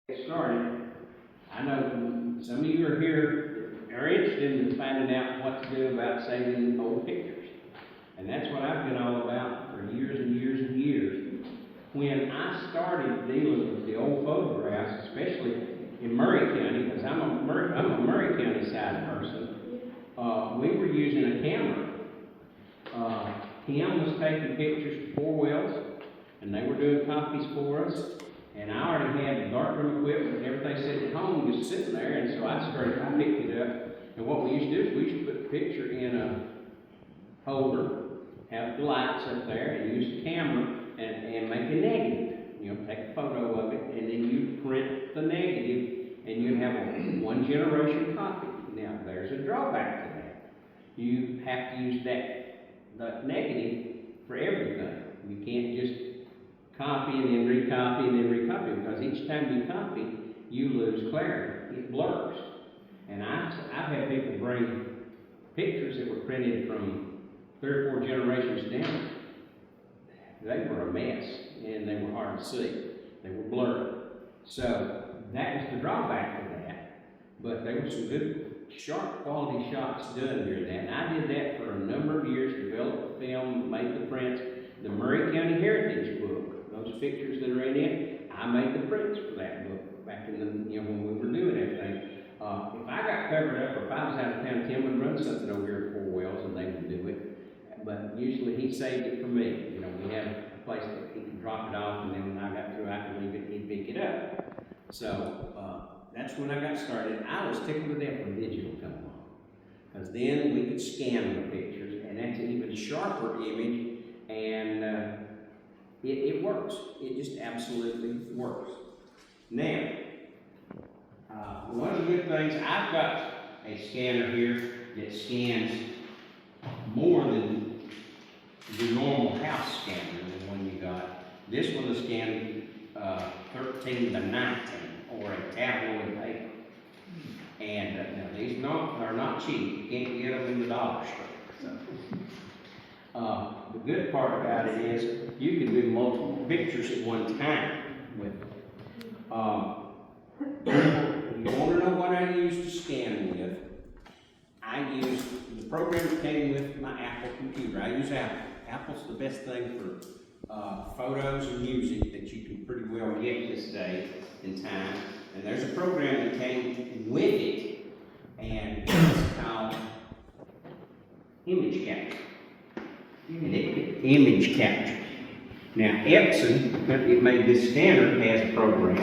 Get started. I know some of you are here are interested in finding out what to do about saving old pictures. And that's what I've been all about for years and years and years. When I started dealing with the old photographs, especially in Murray County, because I'm a Murray County side person, we were using a camera. Tim was taking pictures of 4 wells, and they were doing copies for us. And I already had the darkroom equipment and everything sitting at home, just sitting there, and so I picked it up. And what we used to do is we used to put the picture in a holder, have the lights up there, and use the camera and make a negative. You know, take a photo of it, and then you print the negative, and you have a 1 generation copy. Now, there's a drawback to that. You have to use that negative for everything. You can't just copy and then recopy and then recopy, because each time you copy, you lose clarity. It blurs. And I've had people bring pictures that were printed from 3 or 4 generations down. They were a mess, and they were hard to see. They were blurred. So that was the drawback of that. But there were some good, sharp quality shots done during that. And I did that for a number of years, developed the film, made the prints. The Murray County Heritage book, those pictures that are in it, I made the prints for that book back in the, when we were doing everything. If I got covered up, or if I was out of town, Tim would run something over here at 4 wells and they would do it. But usually he saved it for me. You know, we had a place that he could drop it off, and then when I got through, I could leave it, he'd pick it up. So that's when I got started. I was tickled to death when digital come along, because then we could scan the pictures, and that's an even sharper image. And it works. It just absolutely works. Now, one of the good things, I've got a scanner here that scans more than the normal house scanner, the one you got. This one is scanning 13 to 19, or a tabloid paper. And now these are not cheap. You can't get them in the dollar store. So. The good part about it is you can do multiple pictures at one time with it. You want to know what I use to scan with? I use the program that came with my Apple computer. I use Apple. Apple's the best thing for photos and music that you can pretty well get this day and time. And there's a program that came with it, and it's called Image Capture. And it image capture. Now, Epson, it made this scanner, has a program,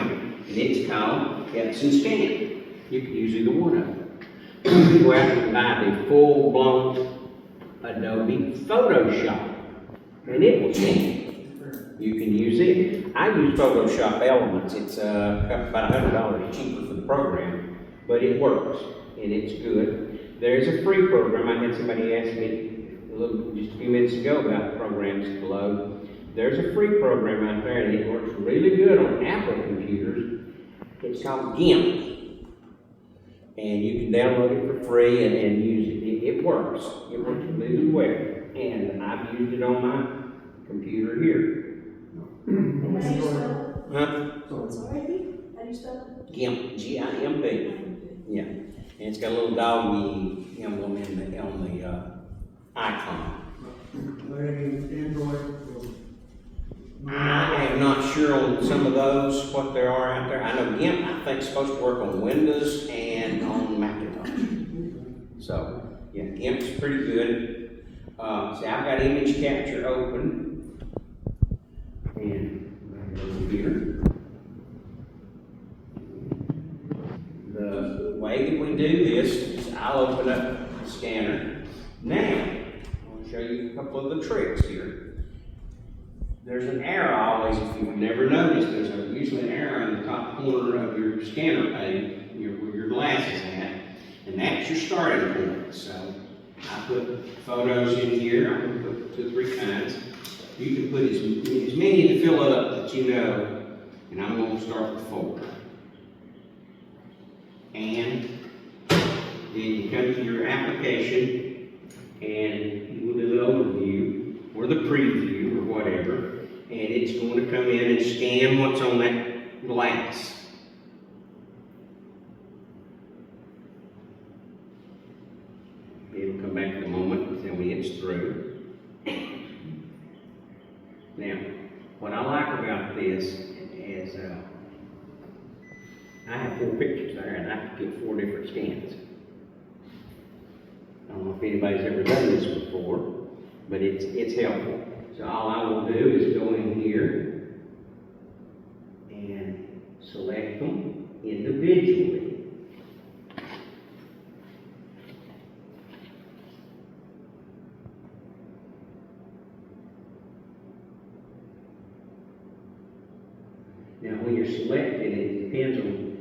and it's called Epson Scan. You can use either one of them. You can go out and buy the full-blown Adobe Photoshop, and it will scan. You can use it. I use Photoshop Elements. It's about $100 cheaper for the program, but it works, and it's good. There's a free program. I had somebody ask me just a few minutes ago about the programs below. There's a free program out there, and it works really good on Apple computers. It's called GIMP, and you can download it for free and use it. It works. It works really well, and I've used it on my computer here. Sorry, how do you spell it? GIMP, G-I-M-P. Yeah, and it's got a little doggy emblem on the icon. I am not sure on some of those what there are out there. I know GIMP, I think, is supposed to work on Windows and on Macintosh. So, yeah, GIMP's pretty good. See, I've got image capture open. And over here. The way that we do this is I'll open up the scanner. Now, show you a couple of the tricks here. There's an arrow always, if you've never noticed, there's usually an arrow in the top corner of your scanner page, where your glass is at, and that's your starting point. So I put photos in here. I'm going to put 2 or 3 kinds. You can put as many to fill it up that you know, and I'm going to start with 4. And then you come to your application, and we'll do the overview or the preview or whatever, and it's going to come in and scan what's on that glass. come back in a moment and tell me it's through. Now, what I like about this is I have 4 pictures there, and I can get 4 different scans. I don't know if anybody's ever done this before, but it's helpful. So all I will do is go in here and select them individually. Now, when you're selecting, it depends on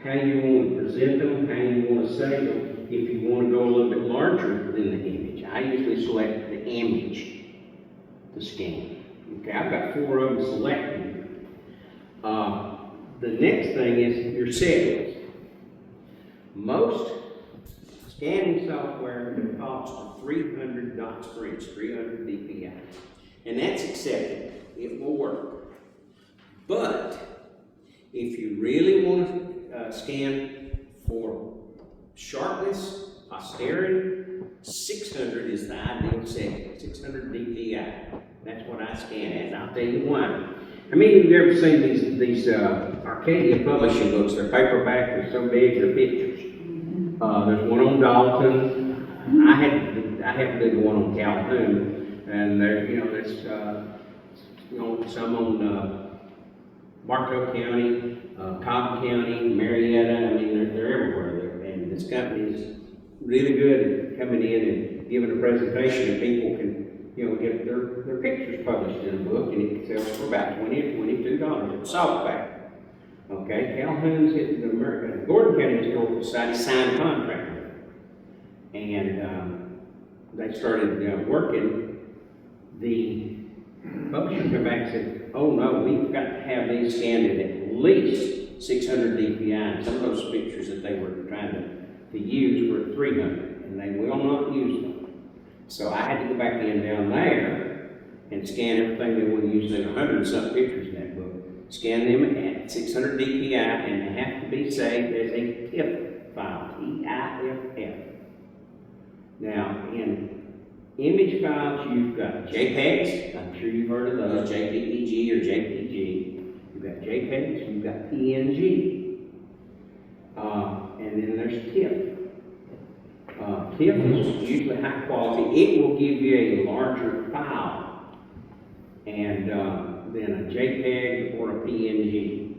how you want to present them, how you want to save them. If you want to go a little bit larger than the image, I usually select the image to scan. Okay, I've got 4 of them selected. The next thing is your settings. Most scanning software defaults to 300 dots per inch, 300 dpi. And that's acceptable. It will work. But if you really want to scan for sharpness, posterity, 600 is the ideal setting. 600 dpi. That's what I scan at, and I'll tell you why. How many of you have ever seen these Arcadia publishing books? They're paperback, they're so big, they're pictures. There's one on Dalton. I have to do the one on Calhoun, and there's some on Bartow County, Cobb County, Marietta. I mean, they're everywhere. And this company is really good at coming in and giving a presentation, and people can get their pictures published in a book, and it sells for about $20 to $22. It's softback. Okay, Calhoun's hit the Gordon County Historical Society signed a contract with them. And they started working. The publisher came back and said, oh no, we've got to have these scanned at least 600 dpi. And some of those pictures that they were trying to use were at 300, and they will not use them. So I had to go back in down there and scan everything they would use. There's 100 and some pictures in that book. Scan them at 600 dpi, and they have to be saved as a TIFF file, T-I-F-F. Now, in image files, you've got JPEGs. I'm sure you've heard of those, JPEG or JPG. You've got JPEGs, you've got PNG. And then there's TIFF. TIFF is usually high quality. It will give you a larger file and than a JPEG or a PNG.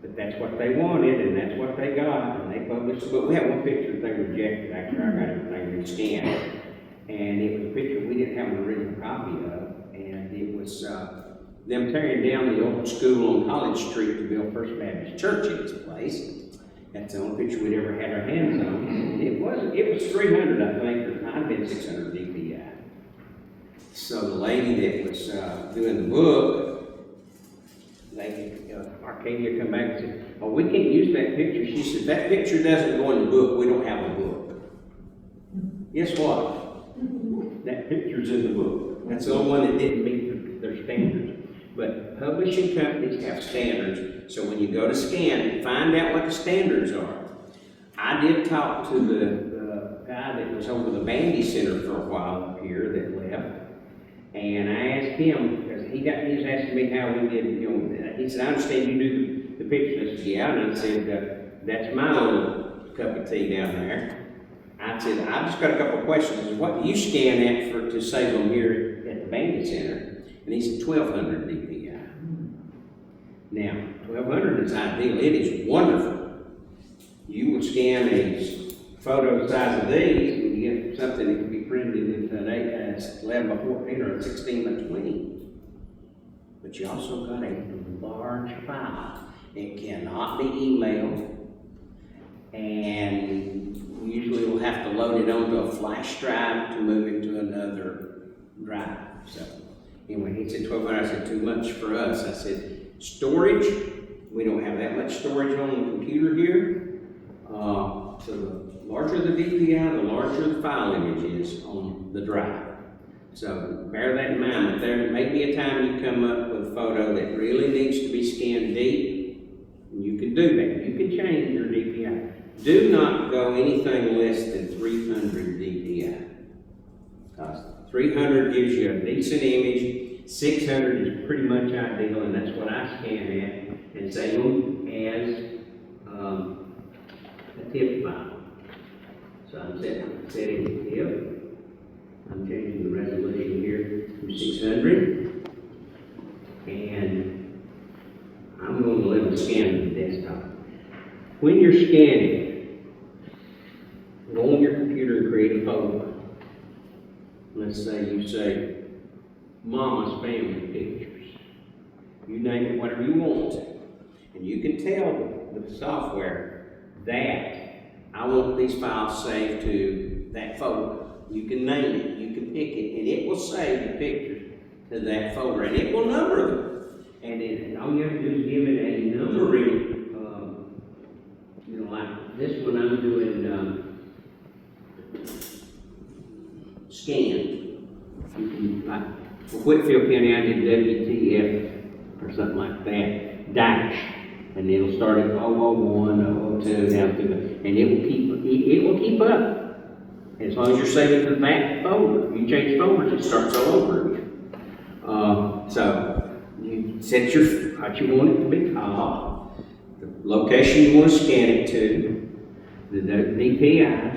But that's what they wanted, and that's what they got, and they published it. But we have one picture that they rejected after I got everything re-scanned. And it was a picture we didn't have an original copy of, and it was them tearing down the old school on College Street to build First Baptist Church in this place. That's the only picture we'd ever had our hands on. And it was 300, I think, or it might have been 600 dpi. So the lady that was doing the book, Arcadia come back and said, oh, we can't use that picture. She said, that picture doesn't go in the book, we don't have a book. Guess what? That picture's in the book. That's the only one that didn't meet their standards. But publishing companies have standards, so when you go to scan, find out what the standards are. I did talk to the guy that was over the Bandy Center for a while up here that left, and I asked him, because he was asking me how we did, he said, I understand you do the pictures. I said, yeah, and I said, that's my little cup of tea down there. I said, I've just got a couple of questions. I said, what do you scan at to save them here at the Bandy Center? And he said 1,200 dpi. Now, 1,200 is ideal. It is wonderful. You would scan a photo the size of these, and you get something that can be printed into an 11 by 14 or a 16 by 20. But you also got a large file. It cannot be emailed, and usually we'll have to load it onto a flash drive to move it to another drive. So anyway, he said 1,200. I said, too much for us. I said, storage, we don't have that much storage on the computer here. So the larger the DPI, the larger the file image is on the drive. So bear that in mind, that there may be a time you come up with a photo that really needs to be scanned deep. You can do that. You can change your DPI. Do not go anything less than 300 DPI. 300 gives you a decent image, 600 is pretty much ideal, and that's what I scan at, and same as a tip file. So I'm setting the tip. I'm changing the resolution here to 600, and I'm going to let them scan the desktop. When you're scanning, go on your computer and create a folder. Let's say you say, Mama's family pictures. You name it whatever you want to. And you can tell the software that I want these files saved to that folder. You can name it, you can pick it, and it will save the pictures to that folder, and it will number them. And then all you have to do is give it a numbering, like this one I'm doing scan. Like for Whitfield County, I did WTF or something like that, dash, and it'll start at 001, 002, down through the, and it will keep up. As long as you're saving to that folder. You change folders, it starts all over again. So you set what you want it to be called, the location you want to scan it to, the DPI,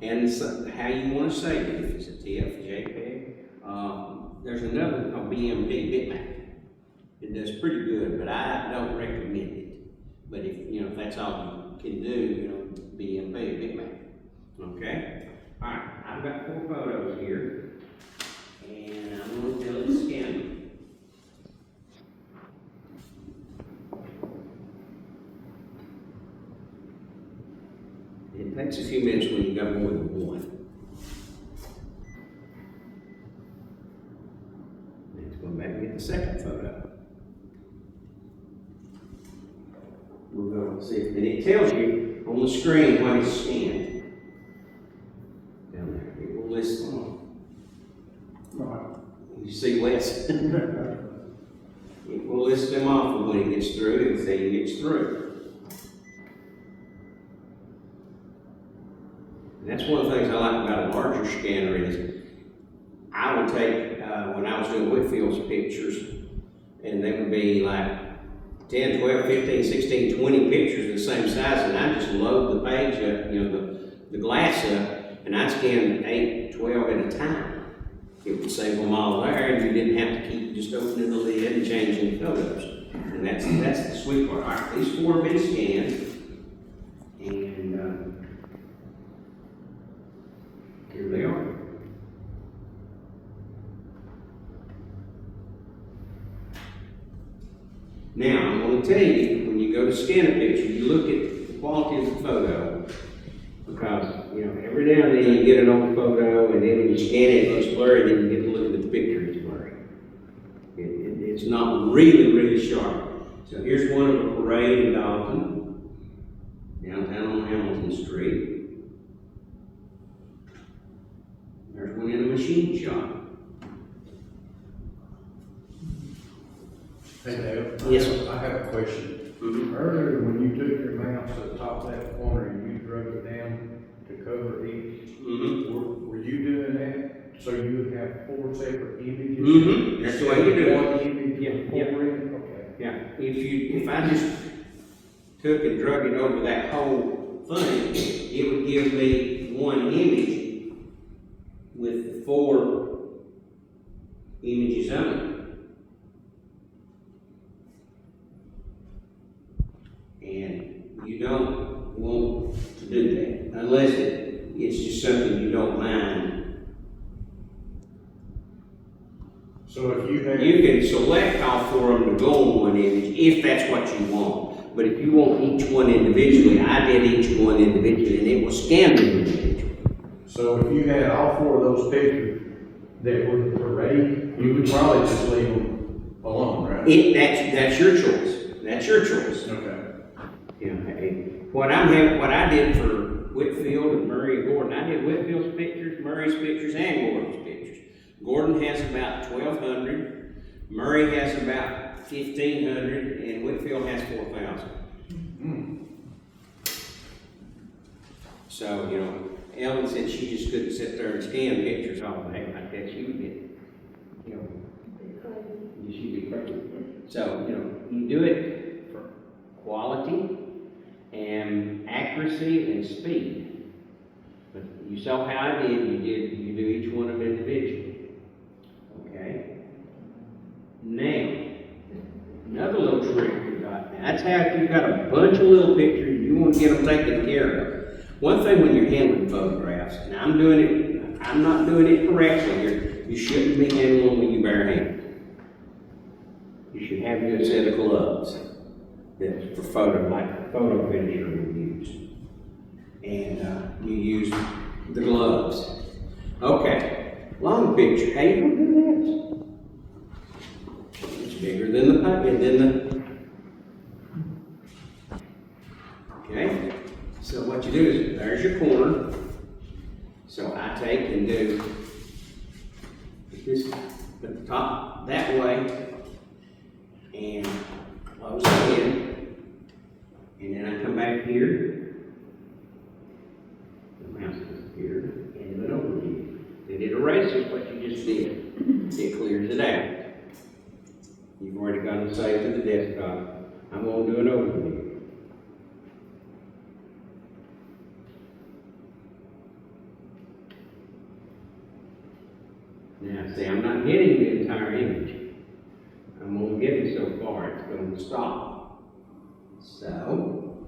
and how you want to save it. If it's a TF, JPEG. There's another one called BMP, bitmap. It does pretty good, but I don't recommend it. But if that's all you can do, BMP, bitmap. Okay? All right, I've got 4 photos here, and I'm going to tell it to scan them. It takes a few minutes when you got more than one. Let's go back and get the second photo. We're going to see, and it tells you on the screen what is scanned. Down there, it will list them. You see Wes? It will list them off, and when it gets through, it will say it gets through. And that's one of the things I like about a larger scanner is I would take, when I was doing Whitfield's pictures, and they would be like 10, 12, 15, 16, 20 pictures of the same size, and I just load the page up, the glass up, and I scanned 8, 12 at a time. It would save them all there, and you didn't have to keep just opening the lid and changing photos. And that's the sweet part. All right, these 4 have been scanned, and here they are. Now, I'm going to tell you, when you go to scan a picture, you look at the quality of the photo, because, every now and then you get an old photo, and then when you scan it, it's blurry, then you get to look at the picture, it's blurry. It's not really, really sharp. So here's one of a parade in Dalton, downtown on Hamilton Street. There's one in a machine shop. Hey Dale. Yes, sir. I have a question. Mm-hmm. Earlier, when you took your mouse to the top left corner and you drug it down to cover each, were you doing that? So you would have 4 separate images? Mm-hmm. That's the way you do it. One image, Yeah. Okay. Yeah, if I just took and drug it over that whole thing, it would give me one image with 4 images on it. And you don't want to do that unless it's just something you don't mind. So if you have... You can select all 4 of them to go on one image if that's what you want. But if you want each one individually, I did each one individually, and it will scan them individually. So if you had all 4 of those pictures that were the parade, you would probably just leave them alone, right? That's your choice. That's your choice. Okay. What I did for Whitfield and Murray and Gordon, I did Whitfield's pictures, Murray's pictures, and Gordon's pictures. Gordon has about 1,200, Murray has about 1,500, and Whitfield has 4,000. So, Ellen said she just couldn't sit there and scan pictures all day like that. She would get, you know, she'd be crazy. So, you know, you do it for quality and accuracy and speed. But you saw how I did, you do each one of them individually. Okay? Now, another little trick we got. Now, that's how if you've got a bunch of little pictures, you want to get them taken care of. One thing when you're handling photographs, and I'm not doing it correctly here, you shouldn't be handling them with your bare hand. You should have you a set of gloves that's for photo, like a photo finisher would use. And you use the gloves. Okay, long picture. How you gonna do this? It's bigger than the packet, okay? So what you do is, there's your corner. So I take and do this, put the top that way, and close it in. And then I come back here. The mouse is here, and do an overview. Then it erases what you just did. It clears it out. You've already got them saved to the desktop. I'm going to do an overview. Now, see, I'm not getting the entire image. I'm only getting so far, it's going to stop. So,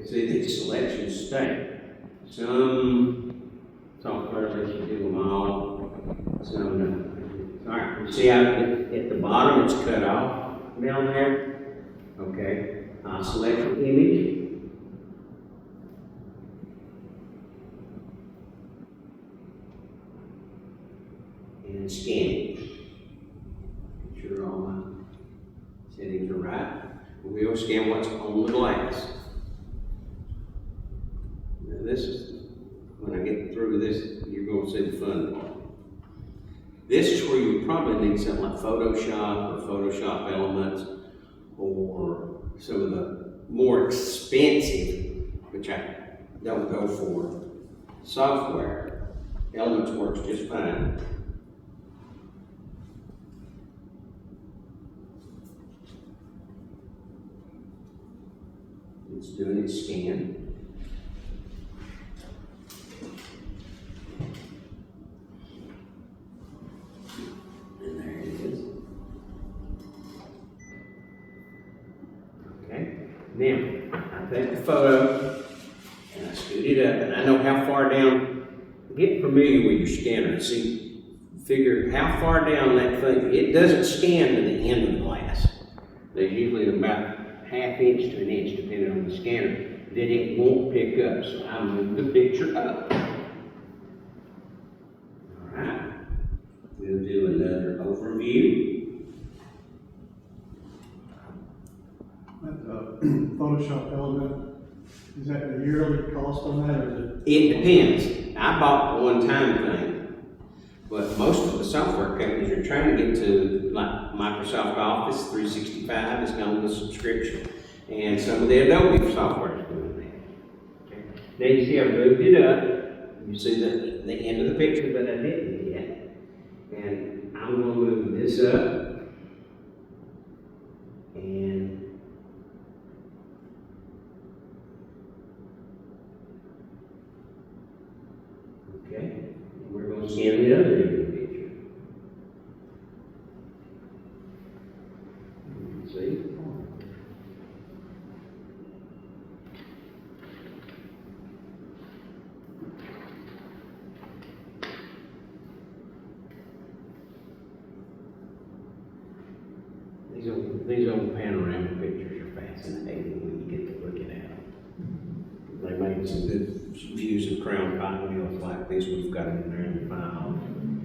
see, these selections stay. Some software lets you do them all, some no. All right, you see how at the bottom it's cut off down there? Okay. I'll select the image. And scan it. Make sure all my settings are right. We'll scan what's on the glass. Now this is, when I get through this, you're going to see the fun part. This is where you probably need something like Photoshop or Photoshop Elements, or some of the more expensive, which I don't go for, software. Elements works just fine. It's doing its scan. And there it is. Okay. Now, I take the photo and I scoot it up, and I know how far down. Get familiar with your scanner and see, figure how far down that thing. It doesn't scan to the end of the glass. There's usually about ½ inch to an inch, depending on the scanner, that it won't pick up. So I move the picture up. All right. We'll do another overview. That Photoshop element, is that the yearly cost on that, or is it? It depends. I bought the one-time thing, but most of the software companies are trying to get to, like Microsoft Office 365 is going with subscription, and some of the Adobe software is doing that. Okay. Now you see I moved it up. You see the end of the picture that I didn't yet, and I'm going to move this up, and okay, we're going to scan the other end of the picture. See? These old panorama pictures are fascinating when you get to looking at them. They made some good views of Crown Cotton Mills like this. We've got them in there in the file.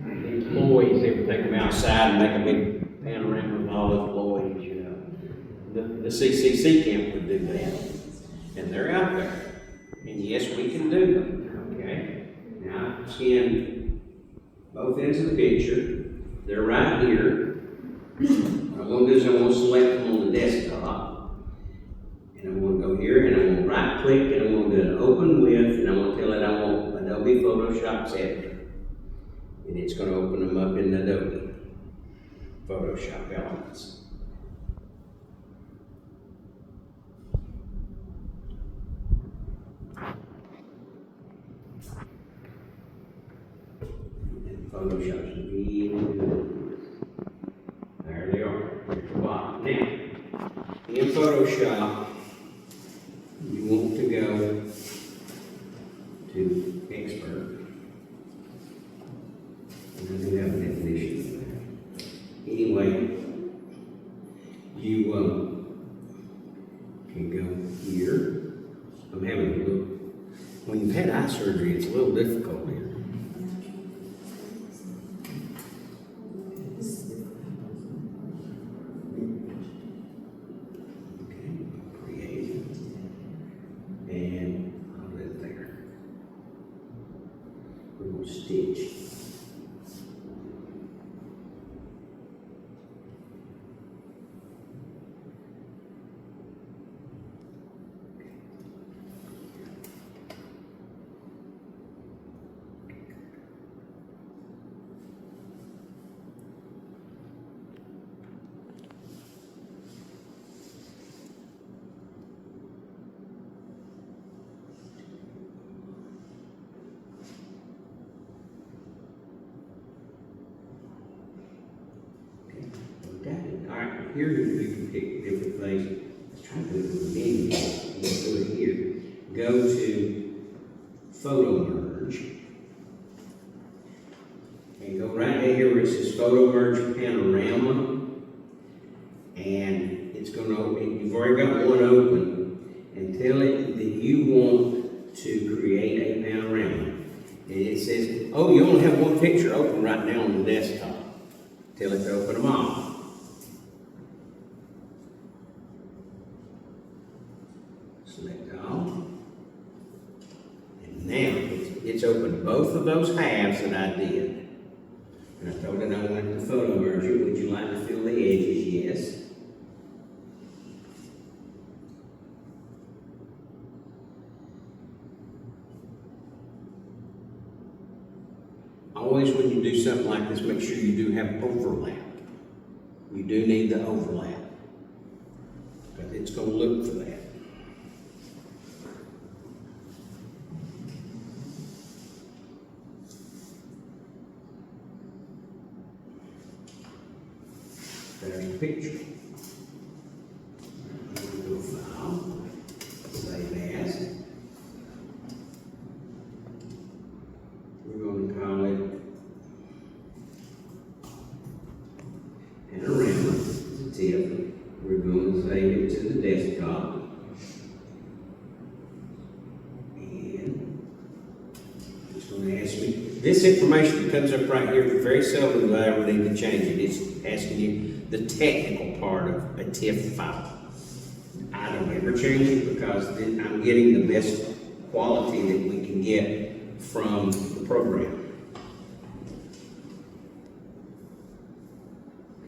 Employees, they would take them outside and make a big panorama of all the employees, you know. The CCC camp would do that. And they're out there. And yes, we can do them, okay? Now, scan both ends of the picture. They're right here. What I'm gonna do is I'm gonna select them on the desktop. And I'm gonna go here and I'm gonna right click and I'm gonna do an open with, and I'm gonna tell it I want Adobe Photoshop's editor. And it's gonna open them up in Adobe Photoshop Elements. And Photoshop's really good. There they are, at the bottom. Now, in Photoshop, you want to go to Expert. And I do have a definition there. Anyway, you can go here. I'm having a look. When you've had eye surgery, it's a little difficult here. Stitch. Alright, here you can pick different things. Let's try to do it with the menu. Let's do it here. Go to Photo Merge. And go right here where it says Photo Merge Panorama. And it's going to open, you've already got one open. And tell it that you want to create a panorama. And it says, oh, you only have one picture open right now on the desktop. Tell it to open them all. Select all. And now it's opened both of those halves that I did. And I told it I wanted the photo merger. Would you like to fill the edges? Yes. Always when you do something like this, make sure you do have overlap. You do need the overlap. Because it's going to look for that. There's the picture. Go file, save as. We're going to call it panorama. It's a tip. We're going to save it to the desktop. And it's going to ask me. This information that comes up right here, very seldom do I ever need to change it. It's asking you the technical part of a TIFF file. I don't ever change it because then I'm getting the best quality that we can get from the program.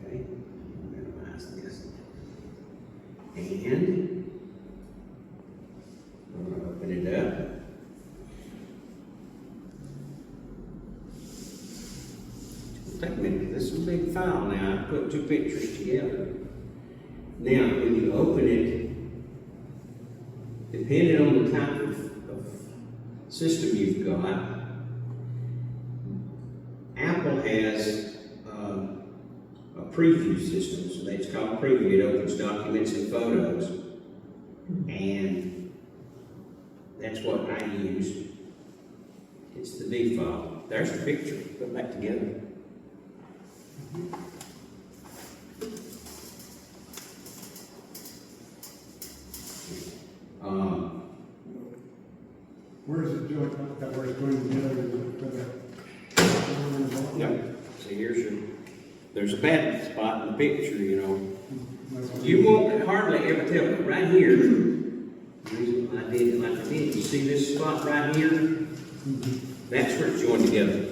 Okay, minimize this. And I'm going to open it up. Take a minute, this is a big file now. I put two pictures together. Now, when you open it, depending on the type of system you've got, Apple has a preview system. So it's called preview. It opens documents and photos. And that's what I use. It's the default. There's the picture. Put it back together. Where is it joint, where it's going together? No. See, there's a bad spot in the picture, you know. You won't hardly ever tell, but right here, the reason I did it like I did, you see this spot right here? That's where it's joined together.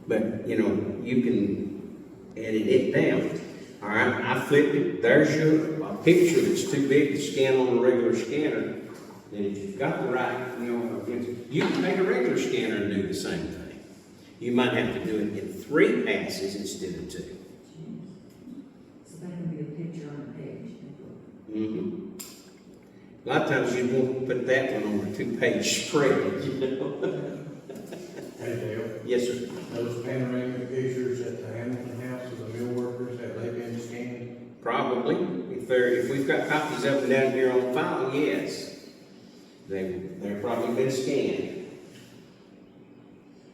But, you know, you can edit it down. All right, I flipped it, there's a picture that's too big to scan on a regular scanner. And if you've got the right, you can take a regular scanner and do the same thing. You might have to do it in 3 passes instead of 2. So that can be a picture on a page. A lot of times you won't put that one on a 2-page spread, you know. Hey Dale, Yes, sir. those panoramic pictures at the Hamilton House of the mill workers, have they been scanned? Probably. If we've got copies of them down here on file, yes. They've probably been scanned.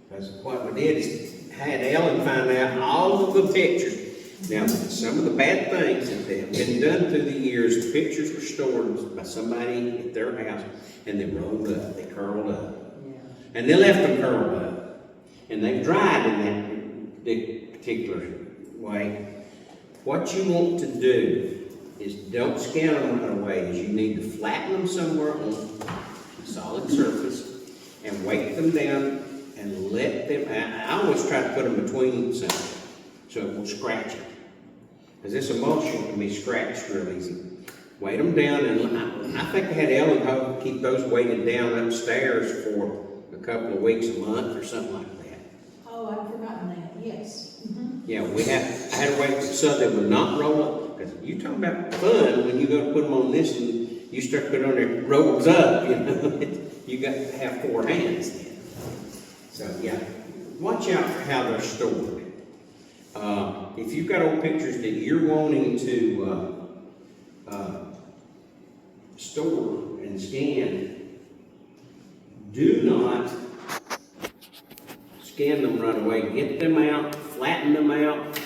Because what we did is had Ellen find out all of the pictures. Now, some of the bad things that have been done through the years, the pictures were stored by somebody at their house, and they rolled up, they curled up. Yeah. And they left them curled up. And they've dried in that particular way. What you want to do is don't scan them right away, is you need to flatten them somewhere on a solid surface and weight them down and let them, I always try to put them between something so it will scratch it. Because this emulsion can be scratched real easy. Weight them down, and I think I had Ellen Hope keep those weighted down upstairs for a couple of weeks, a month, or something like that. Oh, I've forgotten that, yes. Yeah, I had to wait so they would not roll up. Because you talking about fun when you go to put them on this and you start putting on there, rolls up, you know. You got to have 4 hands then. So yeah, watch out for how they're stored. If you've got old pictures that you're wanting to store and scan, do not scan them right away. Get them out, flatten them out,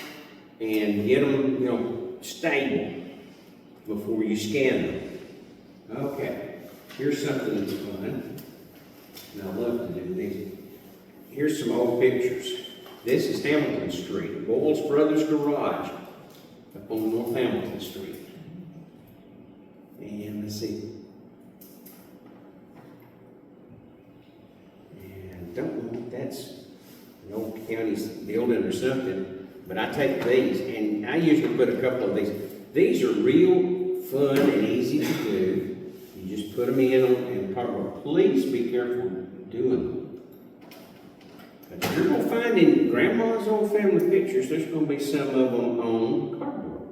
and get them, stable before you scan them. Okay, here's something that's fun. And I love to do these. Here's some old pictures. This is Hamilton Street, Boyle's Brothers Garage, up on North Hamilton Street. And let's see. And I don't know if that's an old county building or something, but I take these, and I usually put a couple of these. These are real fun and easy to do. You just put them in and cardboard. Please be careful doing them. But you're going to find in Grandma's old family pictures, there's going to be some of them on cardboard.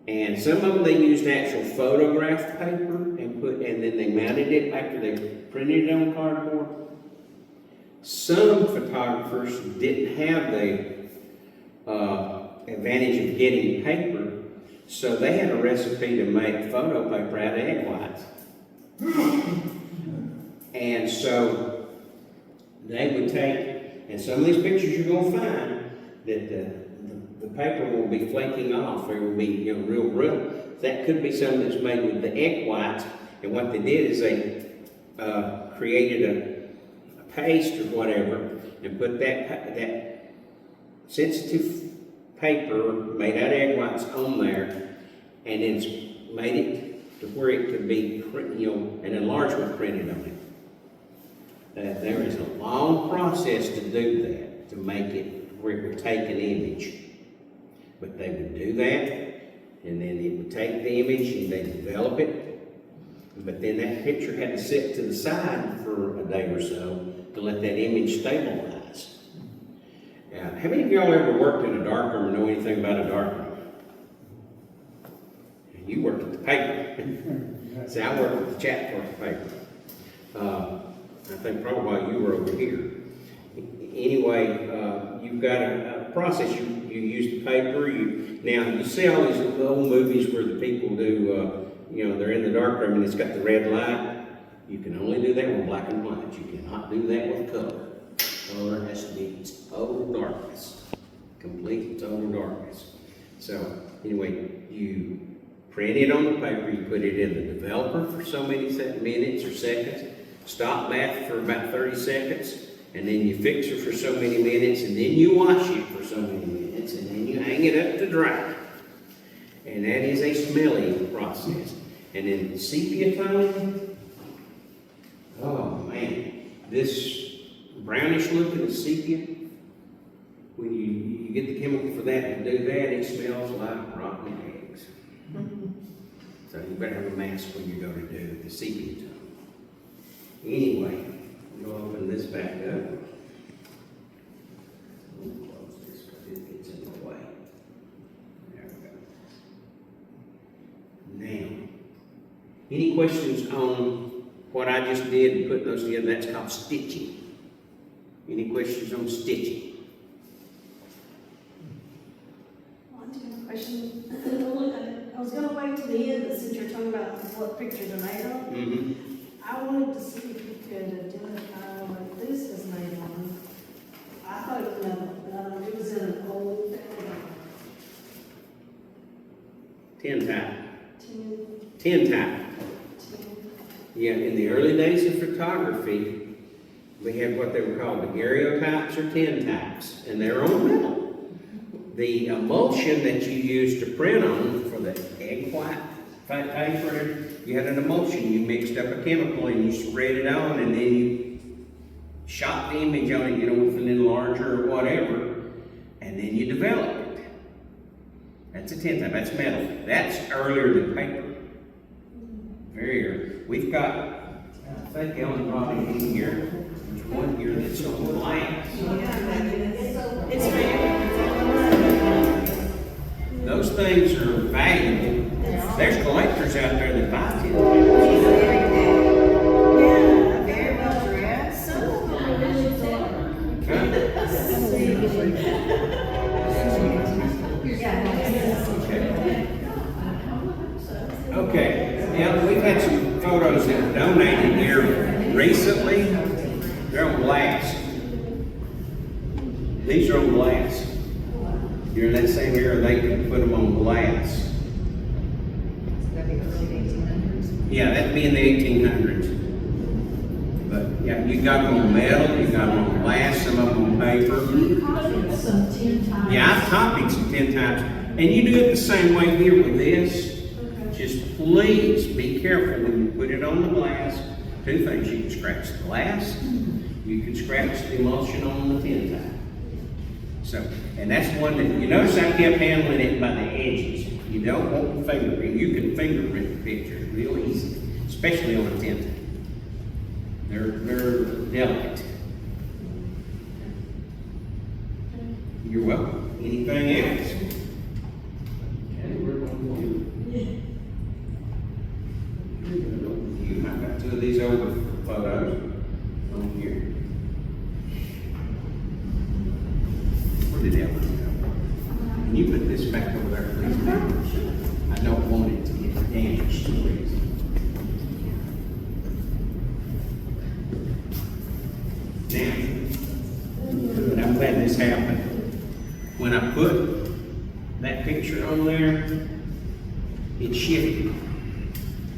And some of them they used actual photograph paper and then they mounted it after they printed it on cardboard. Some photographers didn't have the advantage of getting paper, so they had a recipe to make photo paper out of egg whites. And so they would take, and some of these pictures you're going to find that the paper will be flaking off, or it will be real brittle. That could be something that's made with the egg whites, and what they did is they created a paste or whatever, and put that sensitive paper made out of egg whites on there, and it's made it to where it could be, an enlargement printed on it. There is a long process to do that, to make it where it would take an image. But they would do that, and then it would take the image and they develop it. But then that picture had to sit to the side for a day or so to let that image stabilize. How many of y'all ever worked in a darkroom or know anything about a darkroom? You worked at the paper. See, I worked at the Chatsworth paper. I think probably while you were over here. Anyway, you've got a process. You use the paper. Now, you see all these old movies where the people do, they're in the darkroom and it's got the red light. You can only do that with black and white. You cannot do that with color. Color has to be total darkness. Complete total darkness. So, anyway, you print it on the paper. You put it in the developer for so many minutes or seconds. Stop bath for about 30 seconds, and then you fix it for so many minutes, and then you wash it for so many minutes, and then you hang it up to dry. And that is a smelly process. And then sepia tone, oh man, this brownish looking sepia, when you get the chemical for that and do that, it smells like rotten eggs. So you better have a mask when you go to do the sepia tone. Anyway, we'll open this back up. We'll close this because it gets in the way. There we go. Now, any questions on what I just did and put those together? That's called stitching. Any questions on stitching? One question. I was gonna wait till the end, but since you're talking about what pictures are made on, Mm-hmm. I wanted to see if you could identify what this is made on. I thought it was metal, but I don't know, it was in an old, Tin type. tin, Tin type. tin. Yeah, in the early days of photography, we had what they were called daguerreotypes or tin types, and they're on metal. The emulsion that you use to print on for the egg white paper, you had an emulsion. You mixed up a chemical and you spread it on, and then you shot the image on it, with an enlarger or whatever, and then you developed it. That's a tin type. That's metal. That's earlier than paper. Very early. We've got, I think Ellen brought it in here. There's one here that's on glass. It's rare. Those things are valuable. There's collectors out there that buy tin. Yeah, very well dressed. Some of them are really Okay, yeah, we've had some photos that were donated here recently. They're on glass. These are on glass. During that same era, they could put them on glass. That'd be early 1800s. Yeah, that'd be in the 1800s. But yeah, you got them on metal, you got them on glass, some of them on paper. You copied some 10 times. Yeah, I've copied some 10 times. And you do it the same way here with this. Just please be careful when you put it on the glass. Two things, you can scratch the glass, you can scratch the emulsion on the tin type. So, and that's one that, you notice I kept handling it by the edges. You don't want to fingerprint. You can fingerprint the pictures real easy, especially on a tin type. They're delicate. You're welcome. Anything else? You might got two of these older photos on here. Where did Ellen go? Can you put this back over there, please? I don't want it to get damaged, please. Now, and I'm glad this happened. When I put that picture on there, it shifted.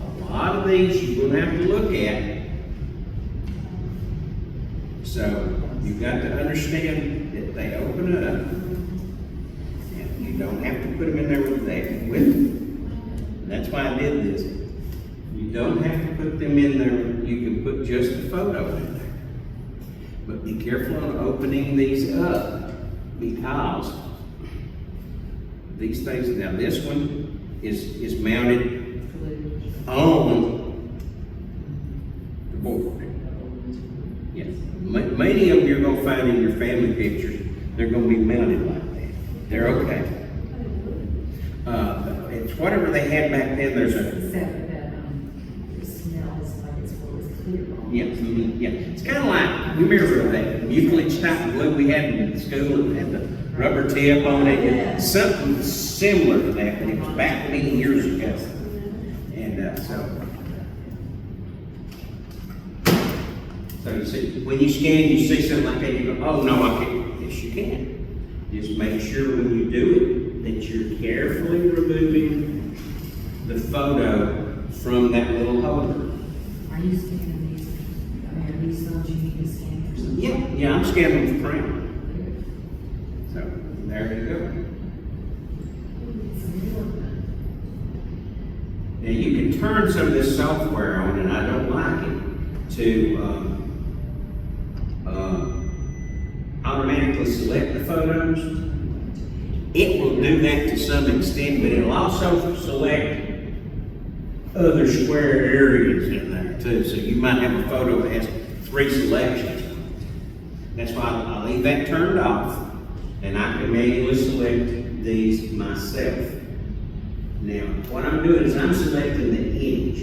A lot of these you're going to have to look at. So you've got to understand that they open it up. And you don't have to put them in there with them. That's why I did this. You don't have to put them in there. You can put just the photo in there. But be careful on opening these up because these things, now this one is mounted on the board. Yes. Many of them you're going to find in your family pictures, they're going to be mounted like that. They're okay. It's whatever they had back then. There's a Except that, the smell is like it's always clear. yeah. It's kind of like, you remember that mucilage type glue we had in school and had the rubber tip on it? Yeah. Something similar to that, but it was back many years ago. And so you see, when you scan, you see something like that, you go, oh no, I can't. Yes, you can. Just make sure when you do it that you're carefully removing the photo from that little holder. Are you scanning these? I mean, are these those you need to scan for something? Yeah, I'm scanning for print. So there you go. Now you can turn some of this software on, and I don't like it, to automatically select select the photos. It will do that to some extent, but it'll also select other square areas in there too. So you might have a photo that has 3 selections. That's why I leave that turned off, and I can manually select these myself. Now, what I'm doing is I'm selecting the image.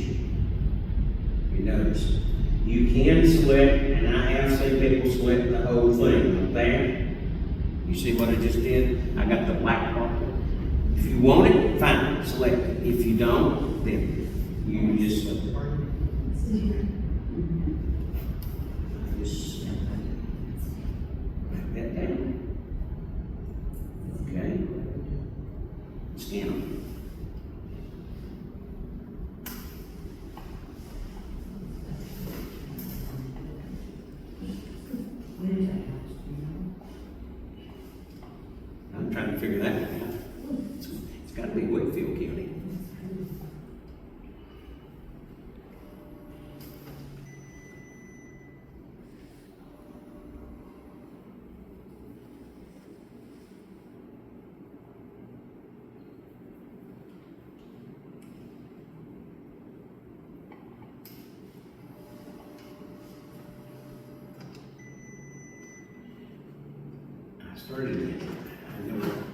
You notice, you can select, and I have seen people select the whole thing like that. You see what I just did? I got the black part. If you want it, fine, select it. If you don't, then you just select it. Just write that down. Okay. Scan them. I'm trying to figure that one out. It's got to be Whitfield County.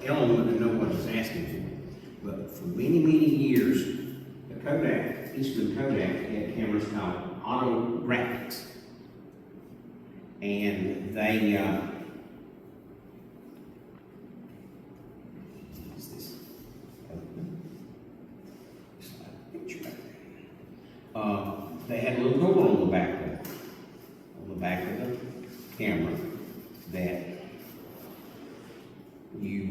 Ellen wouldn't know what I was asking for, but for many, many years, the Kodak, Eastman Kodak had cameras called autographics. And they, what's this? Slide picture back there. They had a little door on the back of the camera that you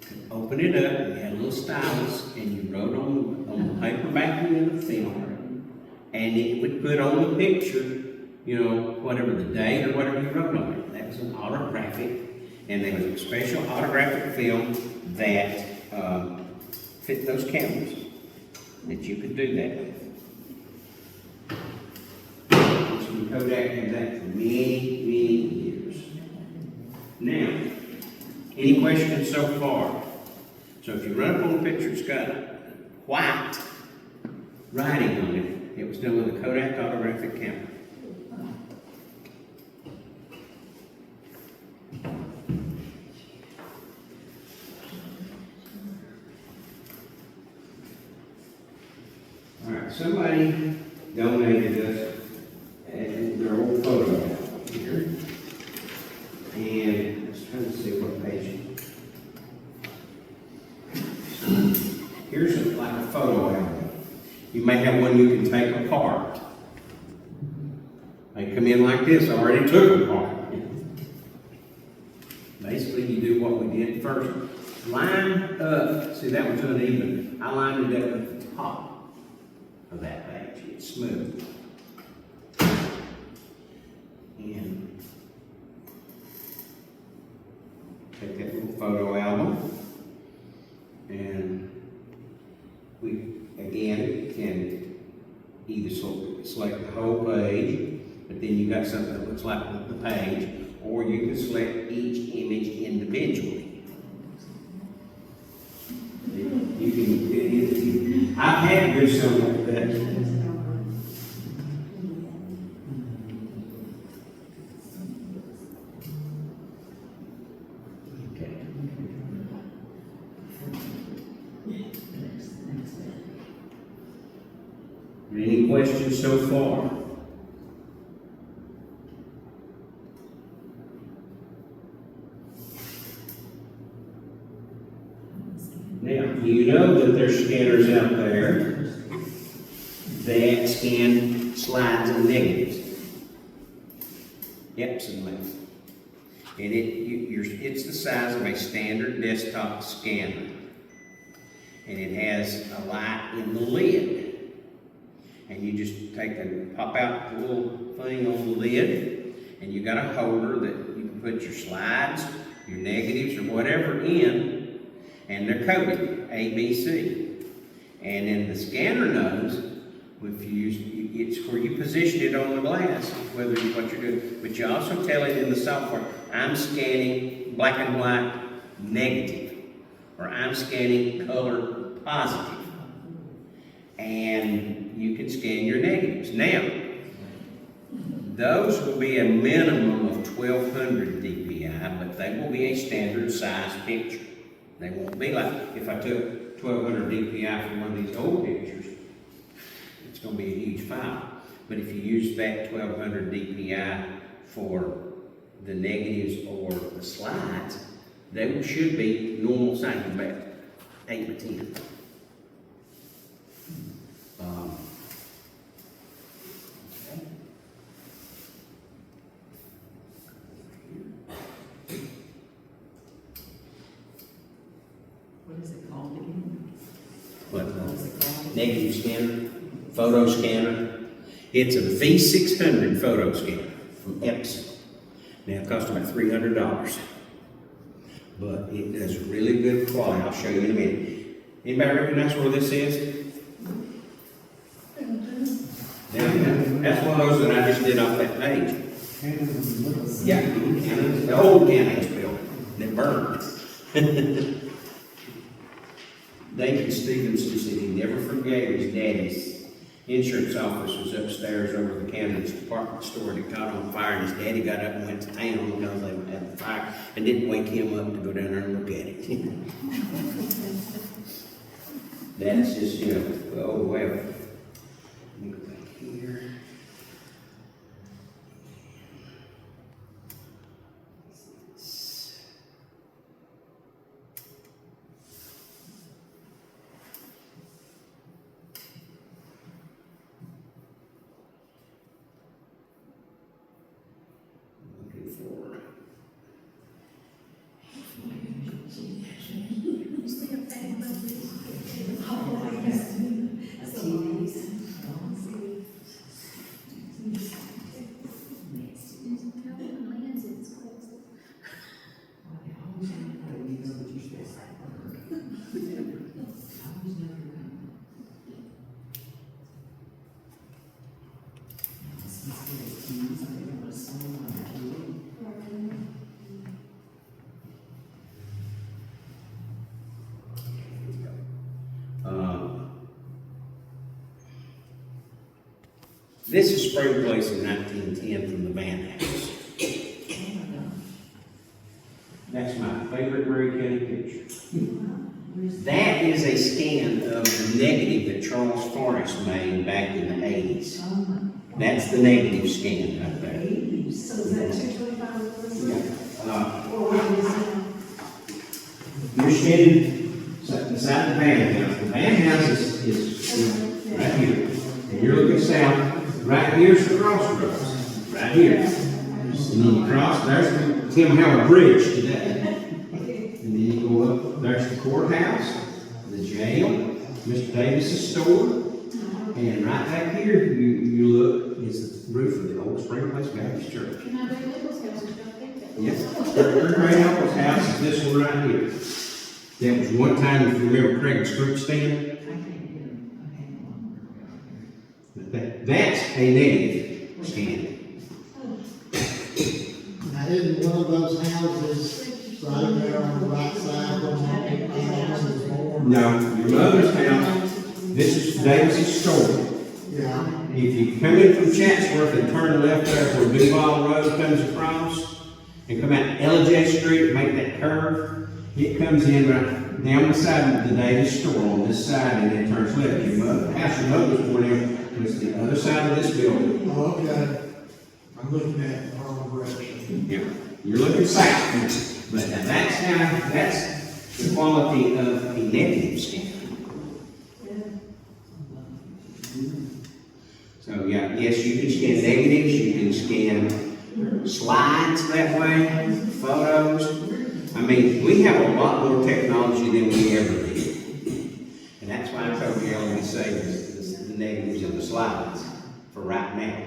could open it up, and you had a little stylus, and you wrote on the paper backing of the film, and it would put on the picture, you know, whatever the date or whatever you wrote on it. That was an autographic, and there was a special autographic film that fit those cameras, that you could do that with. So Kodak had that for many, many years. Now, any questions so far? So if you run up on the picture, it's got white writing on it. It was done with a Kodak autographic camera. All right, somebody donated us their old photo album here. And let's try to see what page. Here's like a photo album. You may have one you can take apart. They come in like this, I already took apart. Basically, you do what we did first. Line up, see that one's uneven. I lined it up at the top of that page. It's smooth. And take that little photo album, and we again can either select the whole page, but then you got something that looks like the page, or you can select each image individually. You can, I've had to do something like that. Any questions so far? Now, you know that there's scanners out there that scan slides and negatives. Yep, some length. And it's the size of a standard desktop scanner. And it has a light in the lid. And you just pop out the little thing on the lid, and you got a holder that you can put your slides, your negatives, or whatever in, and they're coded, A, B, C. And then the scanner knows, it's where you position it on the glass, whether what you're doing, but you also tell it in the software, I'm scanning scanning black and white negative, or I'm scanning color positive. And you can scan your negatives. Now, those will be a minimum of 1200 dpi, but they will be a standard size picture. They won't be like, if I took 1200 dpi from one of these old pictures, it's going to be a huge file. But if you use that 1200 dpi for the negatives or the slides, they should be normal size, about 8 by 10. What is it called again? What What is it called? negative scanner, photo scanner. It's a V600 photo scanner from Epson. Now it costs about $300, but it does really good quality. I'll show you in a minute. Anybody recognize where this is? Down. That's one of those that I just did off that page. Yeah, Canon, the old Canon building that burned. David Stevenson said he never forgave his daddy's insurance office was upstairs over the Cannon's department store, and it caught on fire, and his daddy got up and went to town because they were having fire, and didn't wake him up to go down there and look at it. That's just, you know, oh well. Let me go back here. This is Spring Place in 1910 from the band house. That's my favorite Murray County picture. That is a scan of the negative that Charles Forrest made back in the 80s. That's the negative scan right there. So is that 225? Yeah. Or what is it? You're standing beside the band house. The band house is right here. And you're looking south. Right here's the crossroads. Right here. And then you cross, there's Tim Howard Bridge today. And then you go up, there's the courthouse, the jail, Mr. Davis's store. And right back here, you look, is the roof of the old Spring Place Baptist Church. Yes, her great uncle's house is this one right here. That was one time, if you remember Craig's fruit stand. That's a negative scan. Now, isn't one of those houses right there on the right side of the house? No, your mother's house, this is Davis's store. Yeah. If you come in from Chatsworth and turn left there where Duval Road comes across, and come out LJ Street and make that curve, it comes in right down the side of the Davis store on this side, and it turns left. Your mother's one in was the other side of this building. Oh, okay. I'm looking at the wrong direction. Yeah, you're looking south, but now that's the quality of a negative scan. So yeah, yes, you can scan negatives, you can scan slides that way, photos. I mean, we have a lot more technology than we ever did. And that's why I told you I only say the negatives and the slides for right now.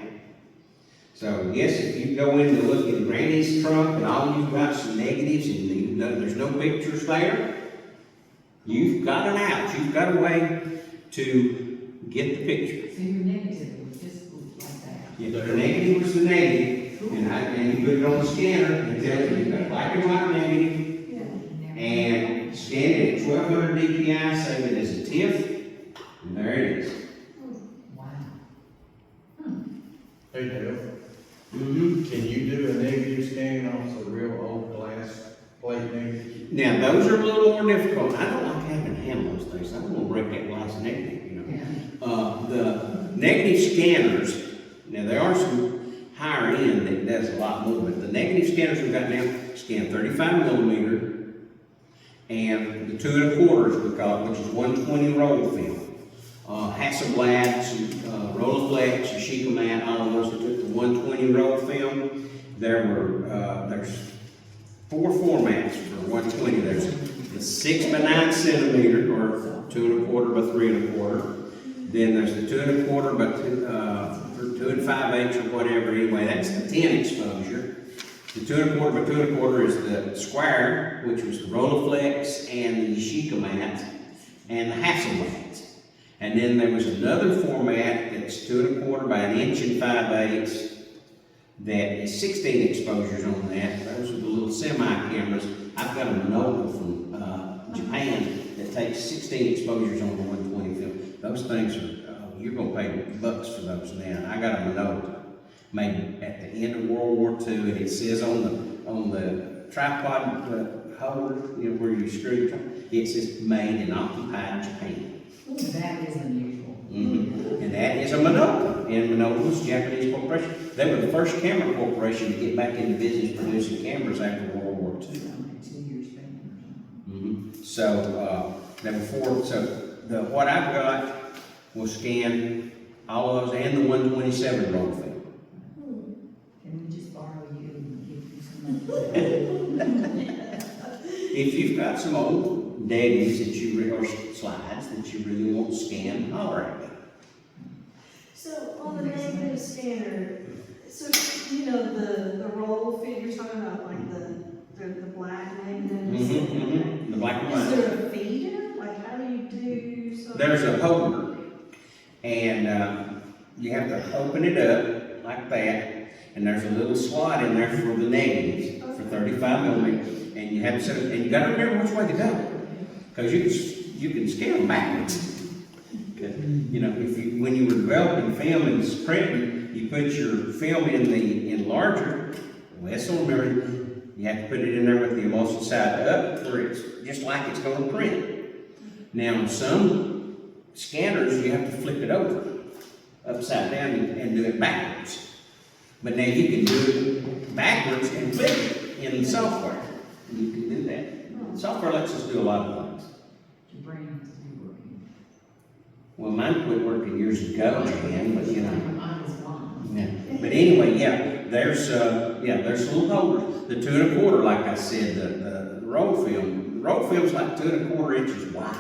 So yes, if you go in to look in Granny's trunk and all you've got some negatives and there's no pictures there, you've got an out. You've got a way to get the picture. So your negative was just like that. If the negative was the negative, And you put it on the scanner, and it tells you you've got black and white negative, Yeah. and scan it at 1200 DPI, save it as a TIFF, and there it is. Wow. Hey, Dale, Mm-hmm. can you do a negative scan off a real old glass plate negative? Now, those are a little more difficult. I don't like having to handle those things. I don't want to break that glass negative, you know. Yeah. The negative scanners, now there are some higher end that does a lot more, but the negative scanners we've got now scan 35 millimeter and the 2 1/4, we call it, which is 120 roll film. Hasselblad's, Rolleiflex, Yashica, all of those that took the 120 roll film. There's 4 formats for 120. There's the 6 by 9 centimeter, or 2 1/4 by 3 1/4. Then there's the 2 1/4 by 2 5/8 or whatever. Anyway, that's the 10 exposure. The 2 1/4 by 2 1/4 is the square, which was the Rolleiflex and the Yashica mat, and the Hasselblad's. And then there was another format that's 2 1/4 by 1 5/8 that is 16 exposures on that. Those are the little semi-cameras. I've got a Minolta from Japan that takes 16 exposures on the 120 film. Those things are, you're gonna pay bucks for those now. I got a Minolta made at the end of World War II, and it says on the tripod holder, you know, where you screw it says made in occupied Japan. Ooh, that is unusual. Mm-hmm. And that is a Minolta, and Minolta was a Japanese corporation. They were the first camera corporation to get back into business producing cameras after World War II. 2 years back. Mm-hmm. So, number 4, so what I've got will scan all of those and the 127 roll film. Can we just borrow you and give you some? If you've got some old negatives that or slides that you really want to scan, holler at me. So on the negative scanner, so, you know, the roll fit, you're talking about like the black negatives? The black and Is white. there a feeder? Like, how do you do something? There's a holder, and you have to open it up like that, and there's a little slot in there for the negatives for 35 millimeters, and you have to set it, and you got to remember which way to go, because you can scan them backwards. You know, when you were developing film and printing, you put your film in the enlarger, vessel, remember, you have to put it in there with the emulsion side up, where it's just like it's going to print. Now, in some scanners, you have to flip it over, upside down, and do it backwards. But now you can do it backwards and flip it in the software. You can do that. Software lets us do a lot of things. Your brain has to be working. Well, mine quit working years ago, man, but you know. Mine is gone. Yeah. But anyway, there's little holders. The 2 1/4, like I said, the roll film. The roll film's like 2 1/4 inches wide,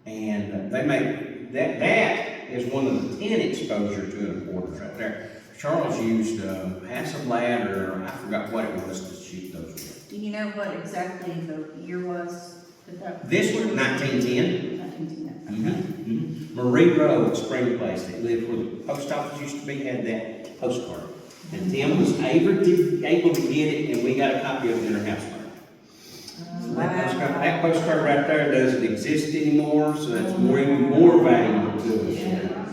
and they make that is one of the 10 exposure 2 1/4s right there. Charles used Hasselblad, or I forgot what it was to shoot those with. Do you know what exactly the year was? This was 1910. 1910. Marie Road, Spring Place, that lived where the post office used to be, had that postcard. And Tim was able to get it, and we got a copy of it in our house. That postcard right there doesn't exist anymore, so that's even more valuable to us. You know?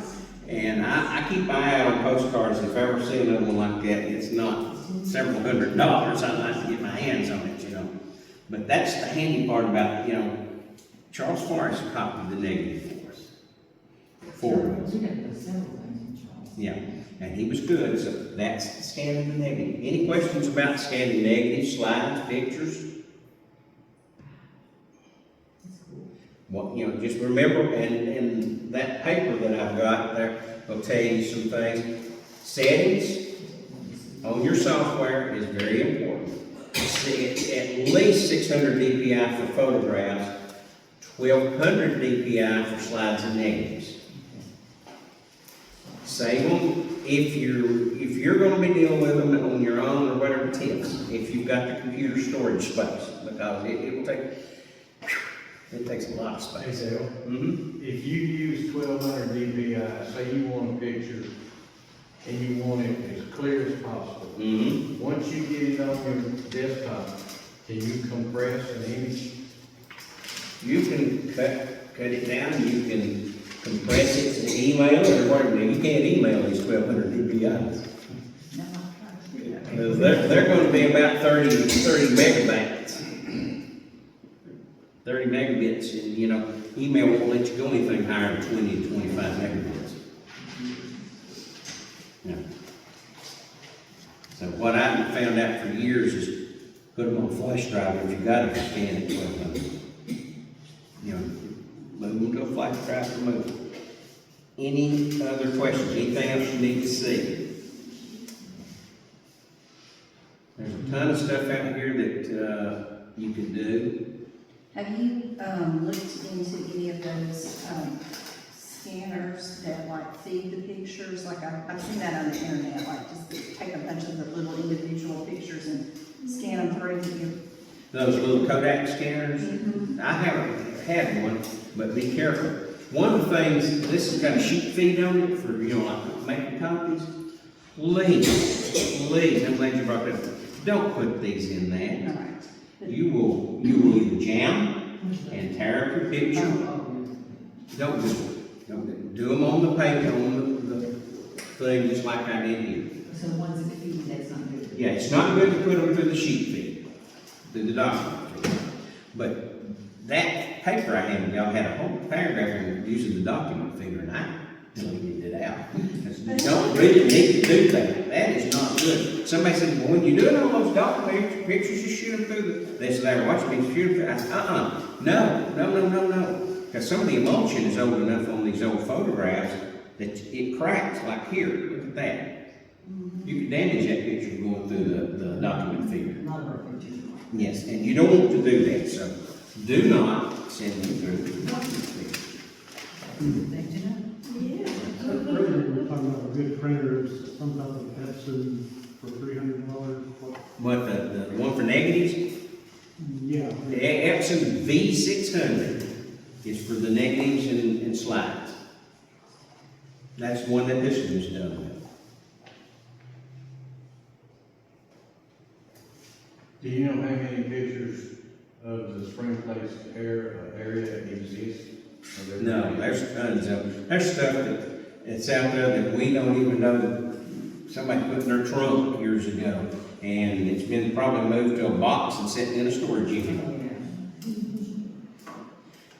And I keep an eye out on postcards. If I ever see another one like that, it's not several $100. I'd like to get my hands on it, you know. But that's the handy part about, you know, Charles Forrest copied the negative for us. We got to do several things in Charles. Yeah, and he was good, so that's the scanning the negative. Any questions about scanning negatives, slides, pictures? That's cool. What, you know, just remember, and that paper that I've got there will tell you some things. Settings on your software is very important. It's at least 600 dpi for photographs, 1200 dpi for slides and negatives. Save them if you're going to be dealing with them on your own or whatever it is. If you've got the computer storage space, because it takes a lot of space. Hey, Dale, if you use 1200 dpi, say you want a picture and you want it as clear as possible. Mm-hmm. Once you get it on your desktop, can you compress an image? You can cut it down, you can compress it to email or whatever. You can't email these 1,200 DPIs. No, I'm trying to do that. They're gonna be about 30 megabytes. 30 megabits, and you know, email won't let you go anything higher than 20 to 25 megabits. Yeah. So what I found out for years is put them on flash drive if you got it, scan it 1,200. You know, move them to a flash drive, remove them. Any other questions, anything else you need to see? There's a ton of stuff out here that, you can do. Have you, looked into any of those, scanners that like feed the pictures? Like I've seen that on the internet, like just take a bunch of the little individual pictures and scan them through to your. Those little Kodak scanners. Mhm. I haven't had one, but be careful. One of the things, this has got a sheet feed on it for, you know, like making copies. Please, I'm glad you brought that up. Don't put these in All that. right. You will either jam and tear up your picture. Don't do it. Don't do it. Do them on the paper, on the thing, just like I did here. So the ones that feed, that's not good. Yeah, it's not good to put them through the sheet feed, through the document feed. But that paper I handed y'all had a whole paragraph in using the document feeder, and I deleted it out. You don't really need to do that. That is not good. Somebody said, well, when you're doing all those document pictures, you shoot them through they said, they were watching me shoot them through. I said, no. Because some of the emulsion is old enough on these old photographs that it cracks, like here, look at that. You can damage that picture going through the document feeder. Not of our pictures. Yes, and you don't want to do that, so do not send them through the document feeder. They do not. Yeah. Earlier, we were talking about a good printer, some type of Epson for $300. What, the one for negatives? Yeah. The Epson V600 is for the negatives and slides. That's the one that this one is done with. Do you know how many pictures of the Spring Place area exist? No, there's tons of, there's stuff that's out there that we don't even know that somebody put in their trunk years ago. And it's been probably moved to a box and sitting in a storage unit.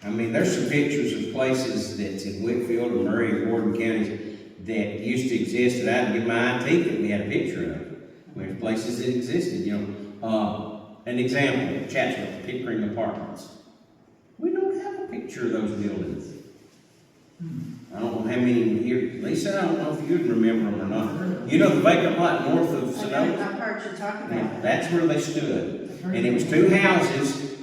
I mean, there's some pictures of places that's in Whitfield or Murray and Gordon counties that used to exist that I had to give my IT that we had a picture of. There's places that existed, you know. An example, Chatsworth, Pickering Apartments. We don't have a picture of those buildings. I don't know how many here, Lisa, I don't know if you'd remember them or not. You know the vacant lot north of Sonoma? I've heard you talk about it. That's where they stood. And it was two houses,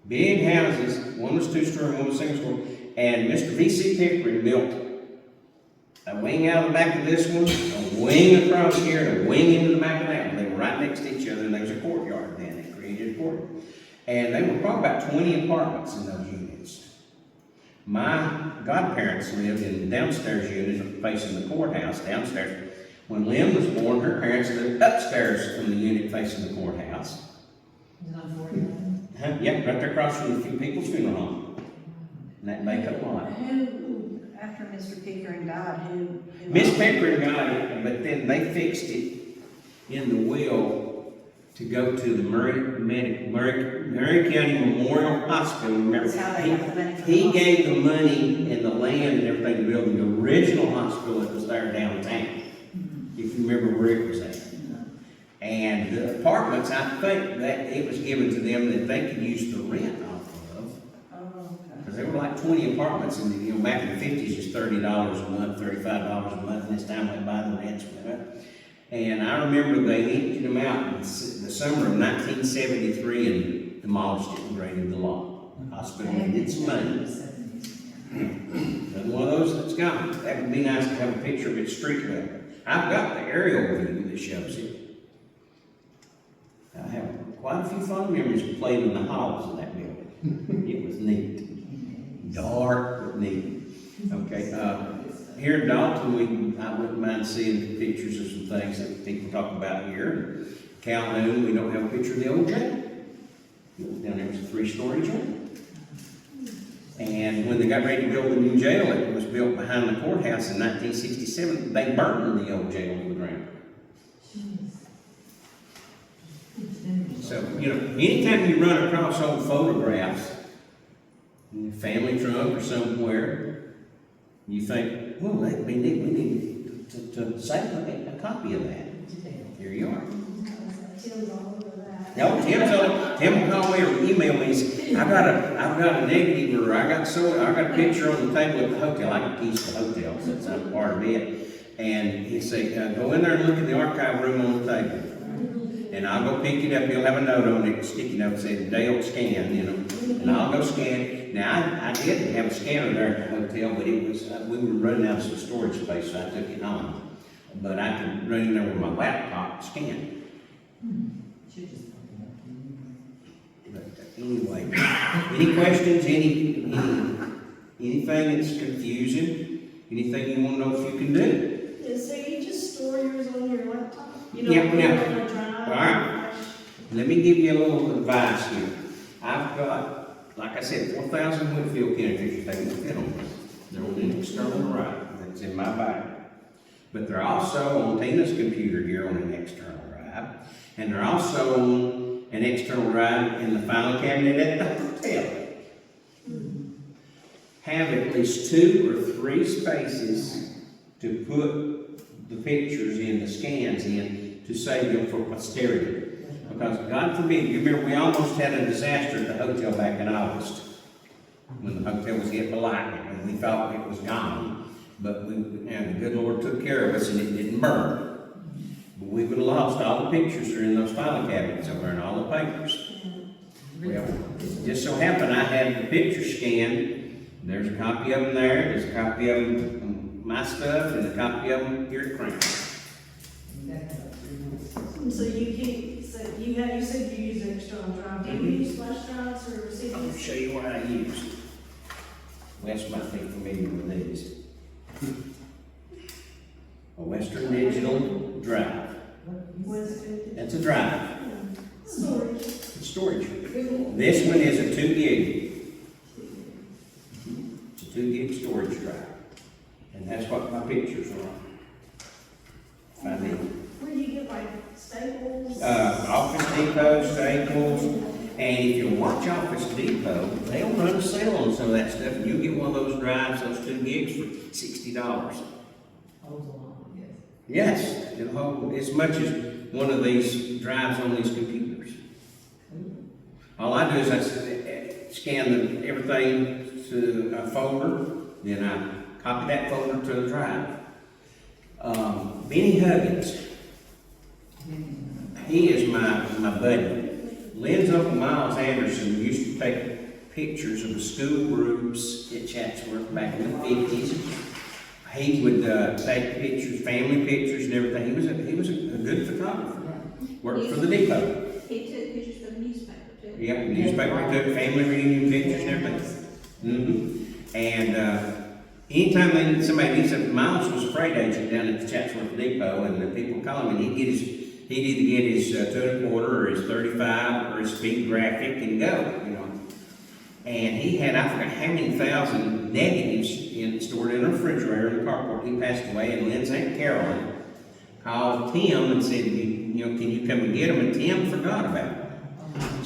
big houses, one was two-story, one was single-story. And Mr. V.C. Pickering built a wing out of the back of this one, a wing across here, and a wing into the back of that one. They were right next to each other, and there was a courtyard then. They created a courtyard. And they were probably about 20 apartments in those units. My godparents lived in the downstairs unit facing the courthouse downstairs. When Lynn was born, her parents lived upstairs from the unit facing the courthouse. Is it on 49? Yeah, right there across from the few people's funeral home. And that vacant lot. Who, after Mr. Pickering died, who? Miss Pickering got it, but then they fixed it in the will to go to the Murray County Memorial Hospital. Remember, That's how they got the money for the he hospital. gave the money and the land and everything to build the original hospital that was there downtown. If you remember where it was at. And the apartments, I think that it was given to them that they could use the rent off of. Oh, okay. Because there were like 20 apartments, and you know, back in the 50s, it was $30 a month, $35 a month, and this time went by, the rents went up. And I remember they emptied them out in the summer of 1973 and demolished it and graded the lot. The hospital needed some money. Another one of those that's gone. That would be nice to have a picture of its street level. I've got the aerial view that shows it. I have quite a few fond memories of playing in the halls of that building. It was neat. Dark, but neat. Okay, here in Dalton, I wouldn't mind seeing pictures of some things that people talk about here. Calhoun, we don't have a picture of the old jail. Down there was a 3-story jail. And when they got ready to build the new jail, it was built behind the courthouse in 1967. They burned the old jail to the ground. So, you know, anytime you run across old photographs, in your family trunk or somewhere, you think, well, we need to save a copy of that. Here you are. Tim's all over that. No, Tim will call me or email me and say, I've got a negative, or I got a picture on the table at the hotel. I got keys to the hotel since I'm part of it. And he said, go in there and look in the archive room on the table. And I'll go pick it up. He'll have a note on it, sticky note saying Dale scan, you know. And I'll go scan it. Now, I didn't have a scanner there at the hotel, but it was, we were running out of some storage space, so I took it on. But I could run in there with my laptop and scan. But anyway, any questions, anything that's confusing, anything you want to know if you can do? Yeah, so you just store yours on your laptop? You Yeah, don't put it yeah. on a drive? All right. Let me give you a little advice here. I've got, like I said, 4,000 Whitfield County pictures. They won't fit on this. They're on an external drive that's in my bag. But they're also on Tina's computer here on an external drive. And they're also on an external drive in the file cabinet at the hotel. Have at least 2 or 3 spaces to put the pictures in, the scans in, to save them for posterity. Because God forbid, you remember we almost had a disaster at the hotel back in August, when the hotel was hit by lightning, and we thought it was gone. But and the good Lord took care of us and it didn't burn. But we would have lost all the pictures that are in those filing cabinets over there and all the papers. Well, it just so happened I had the pictures scanned. There's a copy of them there, there's a copy of them, my stuff, and a copy of them here at Crown. So you said you use an external drive. Do you use flash drives or CDs? I'm going to show you what I use. Wes might be familiar with these. A Western Digital Drive. That's a drive. Storage. It's storage. This one is a 2 gig. It's a 2 gig storage drive. And that's what my pictures are on. Find it. Where do you get like Staples? Office Depot, Staples, and if you watch Office Depot, they'll run a sale on some of that stuff, and you'll get one of those drives, those 2 gigs for $60. Yes, it'll hold as much as one of these drives on these computers. All I do is I scan everything to a folder, then I copy that folder to the drive. Benny Huggins, he is my buddy. Lynn's Uncle Miles Anderson used to take pictures of the school groups at Chatsworth back in the 50s. He would take pictures, family pictures and everything. He was a good photographer. Worked for the depot. He took pictures for the newspaper too. Yep, newspaper, he took family reunion pictures and everything. And anytime somebody needs something, Miles was a freight agent down at the Chatsworth Depot, and the people call him, and he'd either get his 2 1/4 or his 35 or his speed graphic and go, you know. And he had, I forgot how many thousand negatives stored in a refrigerator in the carport. He passed away, and Lynn's Aunt Carolyn called Tim and said, you know, can you come and get him? And Tim forgot about it.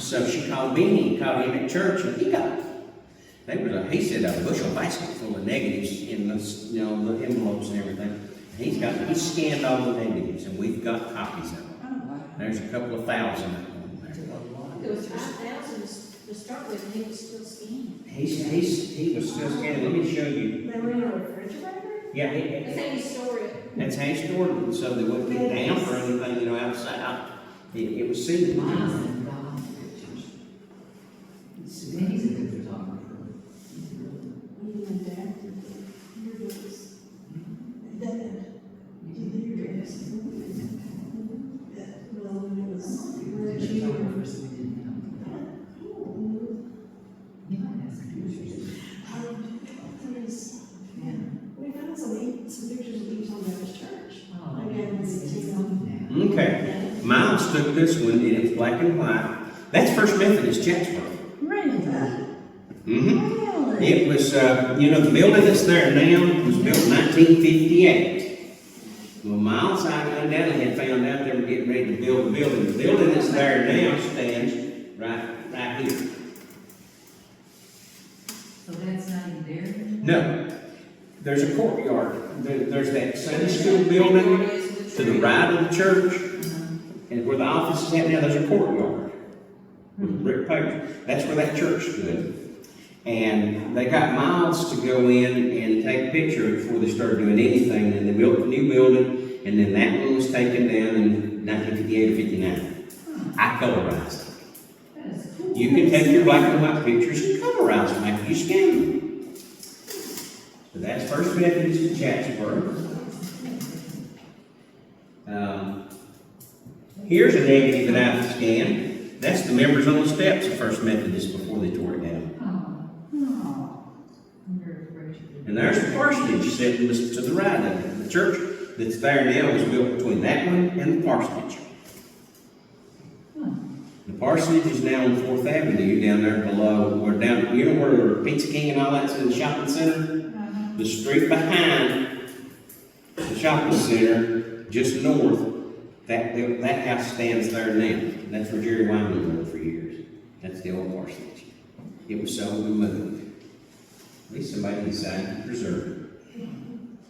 So she called Benny and called him at church, and he got it. He said a bushel basket full of negatives in the, you know, the envelopes and everything. He scanned all the negatives, and we've got copies of them. There's a couple of thousand of them there. There was 5,000 to start with, and he was still scanning. He was still scanning. Let me show you. They were in a refrigerator? Yeah, That's how you store it. that's how he stored them, so they wouldn't be damp or anything, you know, outside. It was sealed. He's a good photographer. Even adapted. Your books. That. Your dress. Well, when it was. We found some Miles took this one, and it was black and white. That's First Methodist Chatsworth. Really? Mm-hmm. Really? It was, the building that's there now was built in 1958. Well, Miles, I undoubtedly had found out they were getting ready to build the building. The building that's there now stands right here. So that's not even there? No, there's a courtyard. There's that Sunday school building to the right of the church, and where the office is at now, there's a courtyard with brick pavers. That's where that church stood. And they got Miles to go in and take a picture before they started doing anything, and they built the new building, and then that one was taken down in 1958 or 59. I colorized it. That is cool. You can take your black and white pictures and colorize them after you scan them. So that's First Methodist in Chatsworth. Here's a negative that I've scanned. That's the members on the steps of First Methodist before they tore it down. Oh. I'm very appreciative. And there's the parsonage sitting to the right of it. The church that's there now was built between that one and the parsonage. The parsonage is now on 4th Avenue down there below, or down, you know where Pizza King and all that's in the shopping center? The street behind the shopping center, just north, that house stands there now. That's where Jerry Wyman lived for years. That's the old parsonage. It was sold and moved. At least somebody decided to preserve it.